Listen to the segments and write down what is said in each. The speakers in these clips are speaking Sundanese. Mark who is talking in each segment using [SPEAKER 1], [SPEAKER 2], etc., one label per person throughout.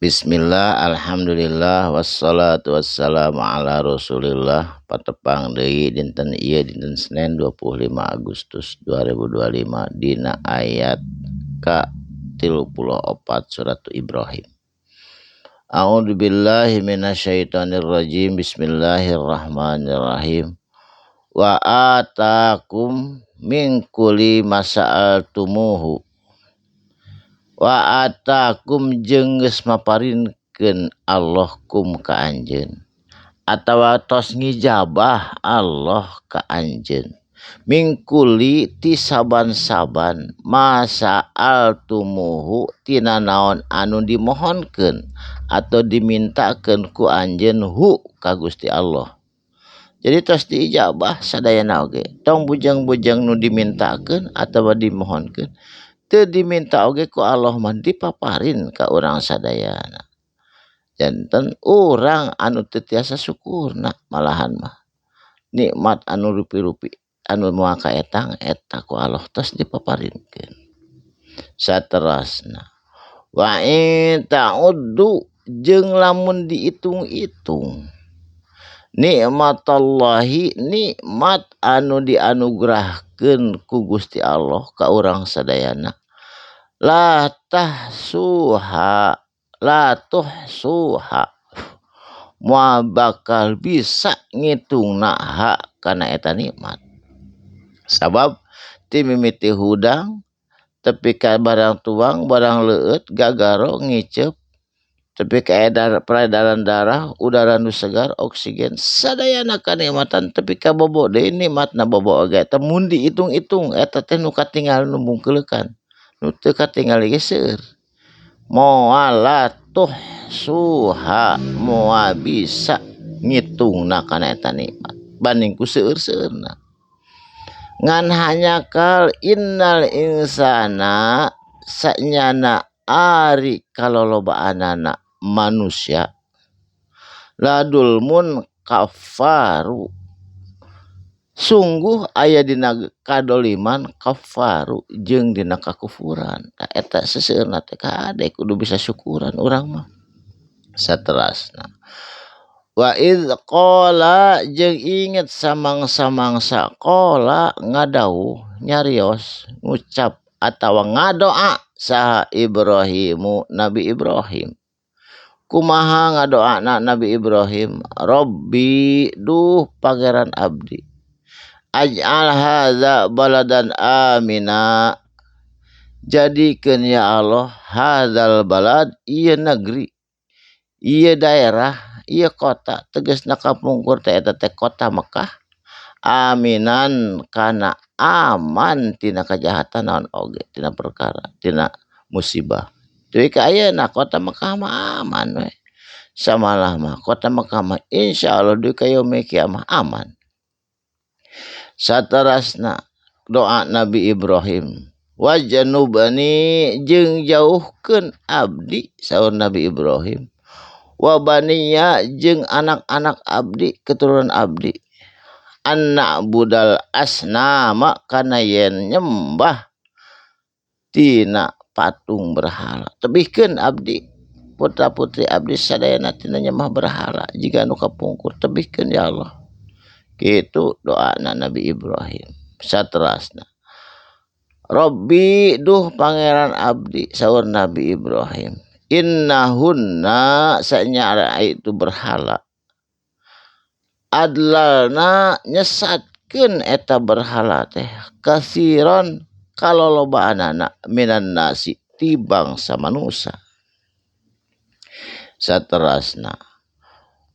[SPEAKER 1] Bismillah, alhamdulillah, wassalatu wassalamu ala rasulillah. Patepang deui dinten ieu dinten Senin 25 Agustus 2025 dina ayat ka 34 surat Ibrahim. A'udzubillahi minasyaitonirrajim. Bismillahirrahmanirrahim. Wa atakum min kulli masa'altumuhu. Wa atakum jeung geus maparinkeun Allah kum ka anjeun atawa tos ngijabah Allah ka anjeun mingkuli ti saban-saban masa'altumuhu tina naon anu dimohonkeun atau dimintakeun ku anjeun hu ka Gusti Allah. Jadi tos diijabah sadayana oge tong bujang-bujang nu dimintakeun atawa dimohonkeun teu diminta oge ku Allah mah dipaparin ka urang sadayana. Janten urang anu teu tiasa syukurna malahan mah nikmat anu rupi-rupi anu moal kaetang eta ku Allah tos dipaparinkeun. Saterasna wa in ta'uddu jeung lamun diitung-itung nikmatallahi nikmat anu dianugerahkeun ku Gusti Allah ka urang sadayana la tahsuha moal bakal bisa ngitungna hak kana eta nikmat. Sabab ti mimiti hudang tepi ka barang tuang barang leueut gagaro ngiceup tepi ka peredaran darah udara nu segar oksigen sadayana kanikmatan tepi ka bobo deui nikmatna bobo oge teh mun diitung-itung eta teh nu katinggal nu bungkeulekan nu teu katingal ge seueur moal suha moal bisa ngitungna kana eta nikmat banding ku seueur-seueurna ngan hanya kal innal insana sanyana ari kalolobaanana manusia ladulmun kafaru sungguh aya dina kadoliman kafaru jeung dina kakufuran. Eta seseueurna teh kade kudu bisa syukuran urang mah. Saterasna wa idz qala jeung inget samang-samangsa qala ngadawuh nyarios ngucap atawa ngadoa saha Ibrahimu Nabi Ibrahim. Kumaha ngadoana Nabi Ibrahim? Rabbi duh pangeran abdi aj'al hadza baladan amina jadikeun ya Allah hadzal balad ieu negeri ieu daerah ieu kota tegasna kapungkur teh eta teh kota Mekah aminan kana aman tina kajahatan naon oge tina perkara tina musibah. Deui ka ayeuna kota Mekah mah aman we. Samalah mah kota Mekah mah insyaallah deui ka yaumil kiamah aman. Saterasna doa Nabi Ibrahim wajanubani jeung jauhkeun abdi saur Nabi Ibrahim wa baniya jeung anak-anak abdi keturunan abdi anna budal asnama kana yen nyembah tina patung berhala tebihkeun abdi putra putri abdi sadayana tina nyembah berhala jiga anu kapungkur tebihkeun ya Allah. Kitu doana Nabi Ibrahim. Saterasna Rabbi duh pangeran abdi saur Nabi Ibrahim innahunna sanyara itu berhala adlalna nyesatkeun eta berhala teh kasiron kalolobaanana minan nasi ti bangsa manusia. Saterasna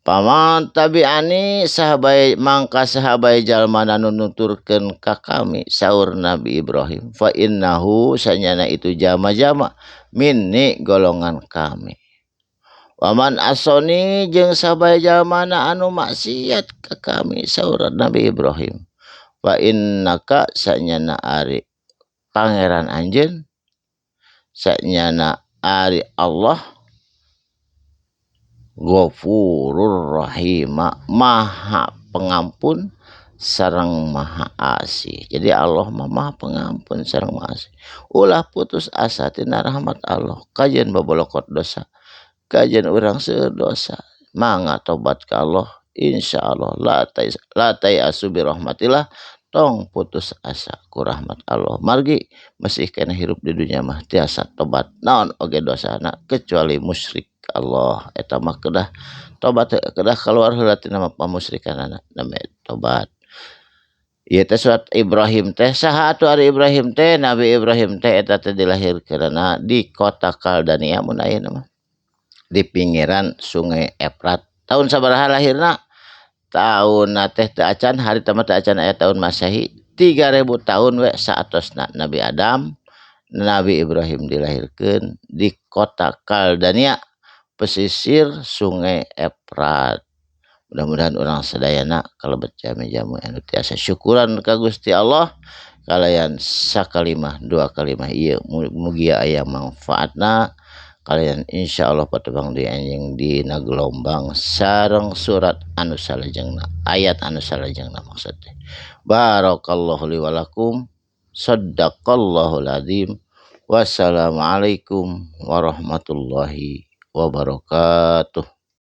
[SPEAKER 1] paman tabi'ani sahabai mangka sahabai jalmana nu nuturkeun ka kami saur Nabi Ibrahim fa innahu sanyana itu jama-jama minni golongan kami. Waman asoni jeung sahabai jalmana anu maksiat ka kami saur Nabi Ibrahim fa innaka sanyana ari pangeran anjeun sanyana ari Allah Ghafurur Rahima maha pengampun sareng maha asih. Jadi Allah maha pengampun sareng maha asih. Ulah putus asa tina rahmat Allah kajian babolokot dosa kajian orang sedosa mangga tobat ka Allah insyaallah la tai asubi rahmatillah tong putus asa ku rahmat Allah margi masih kena hirup di dunia mah tiasa tobat naon oge dosana kecuali musyrik Allah eta mah kedah tobat kedah keluar heula ti nama pamusyrikanana name tobat. Ieu teh surat Ibrahim teh saha atuh ari Ibrahim teh Nabi Ibrahim teh eta teh dilahirkeunana di kota Kaldania mun ayeuna mah di pinggiran Sungai Efrat. Tahun sabaraha lahirna? Tahun teh teu acan hari teh teu acan aya tahun Masehi 3000 tahun we saatosna Nabi Adam Nabi Ibrahim dilahirkeun di kota Kaldania pesisir Sungai Efrat. Mudah-mudahan orang sadayana kalebet jami-jamu anu tiasa syukuran ka Gusti Allah kalayan sakalimah dua kalimah ieu mugi aya manfaatna kalian insyaallah patebang di anjing dina gelombang sareng surat anu salajengna ayat anu salajengna maksudna barakallahu li wa lakum shadaqallahul adzim wassalamualaikum warahmatullahi wabarakatuh.